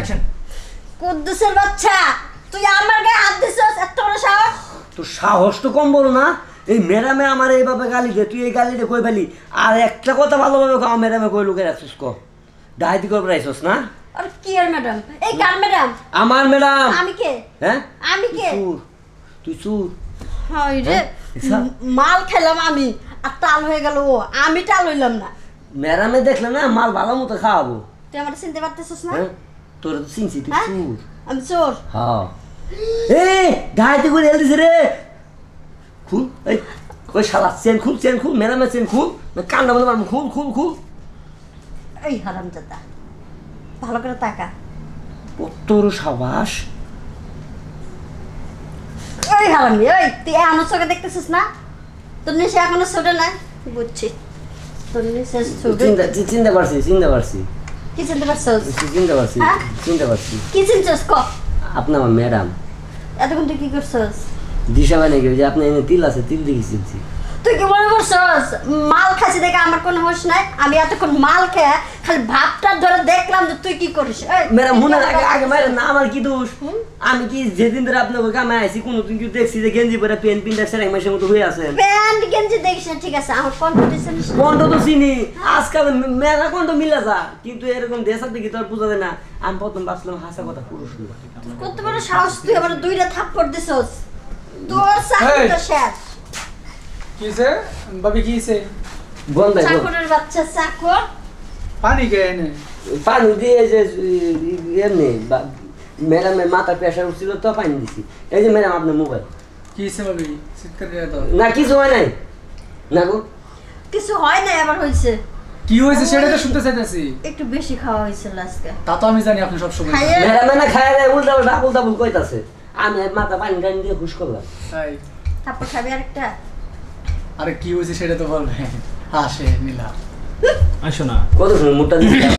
Action. কুদ্দুসের বাচ্চা তুই আমার গায়ে হাত দিছস, এত বড় সাহস? তোর সাহস তো কম বলো না। এই ম্যাডামে আমার এইভাবে গালি দে, তুই এই গালিটা কই ফেলি? আর একটা কথা ভালোভাবে কও, ম্যাডামে কই লুকে রাখছিস ক? ডাইতি করে রাখছিস না? আর কি আর ম্যাডাম? এই কার ম্যাডাম? আমার ম্যাডাম। আমি কে? হ্যাঁ আমি কে? তুই চুর। হাই রে, মাল খেলাম আমি আর টাল হয়ে গেল ও, আমি টাল হইলাম না। ম্যাডামে দেখলে না মাল ভালো মতো খাওয়াবো। তুই আমার চিনতে পারতেছিস না? হ্যাঁ তোর তো চিনছি, তুই হ্যাঁ? চুর। আমি চোর? হ্যাঁ। এই ডাইতি করে হেল দিছে রে। খুল এই কই শালা চেন খুল, চেন খুল, ম্যাডামের চেন খুল, কান্না বলে মারবো, খুল খুল খুল। এই হারামজাদা ভালো করে তাকা। তোর সাবাস। ওই হারামি, ওই তুই এমন চোখে দেখতেছিস না? তোর নিশে এখনো ছোট না? বুঝছি তোর নিশে ছোট। চিনতে পারছি, চিনতে পারছি। কি চিনতে পারছস? চিনতে পারছি, হ্যাঁ? চিনতে পারছি। কি চিনছস ক? আপনি আমার ম্যাডাম। এতক্ষণ তুই কি করছস? দিশা বানিয়ে গেছে, আপনি এনে তিল আছে, তিল দেখি চিনছি। তুই কি মনে করছস মাল খাচ্ছি দেখে আমার কোনো হোশ নাই? আমি এতক্ষণ মাল খেয়ে খালি ভাবটা ধরে দেখলাম যে তুই কি করিস। ম্যাডাম মনে আগে আগে ম্যাডাম না, আমার কি দোষ? আমি কি যেদিন ধরে আপনার কামে আইছি কোনোদিন কি দেখছি যে গেঞ্জি পরে পেন পিনটা সেরাই মাসের মতো হয়ে আছেন? প্যান্ট গেঞ্জি দেখিস না, ঠিক আছে, আমার কন্ট্রিবিউশন। কণ্ঠ তো চিনি, আজকাল মেলা কণ্ঠ মিলা যা, কিন্তু এরকম দেশার দেখি তো আর বোঝা যায় না। আমি প্রথম ভাবছিলাম হাসা কথা পুরুষ লোক। কত বড় সাহস, তুই আবার দুইটা থাপ্পড় দিছস। তোর চাকরি তো শেষ। কিসে ভাবি কিসে? বন্ধ চাকরের বাচ্চা চাকর। পানি কে এনে? পানি দিয়ে যে এমনি ম্যাডামের মাথা প্রেশার উঠছিল তো পানি দিছি। এই যে ম্যাডাম আপনার মোবাইল। কিসে ভাবি চিৎকার দিয়ে দাও। না কিছু হয় নাই না গো, কিছু হয় না, আবার হইছে। কি হয়েছে সেটা তো শুনতে চাইতেছি। একটু বেশি খাওয়া হয়েছিল আজকে। তা তো আমি জানি আপনি সব সময় খাইয়ে- ম্যাডামে না খায় না, উল্টা উল্টা উল্টা ভুল কইতাছে। আমি মাথা পানি টানি দিয়ে হুশ করলাম। তাই। থাপ্পড় খাবি আরেকটা? আরে কি হয়েছে সেটা তো বলবে। হাসে নীলা। আসো না। কত সময় মুখটা দিচ্ছি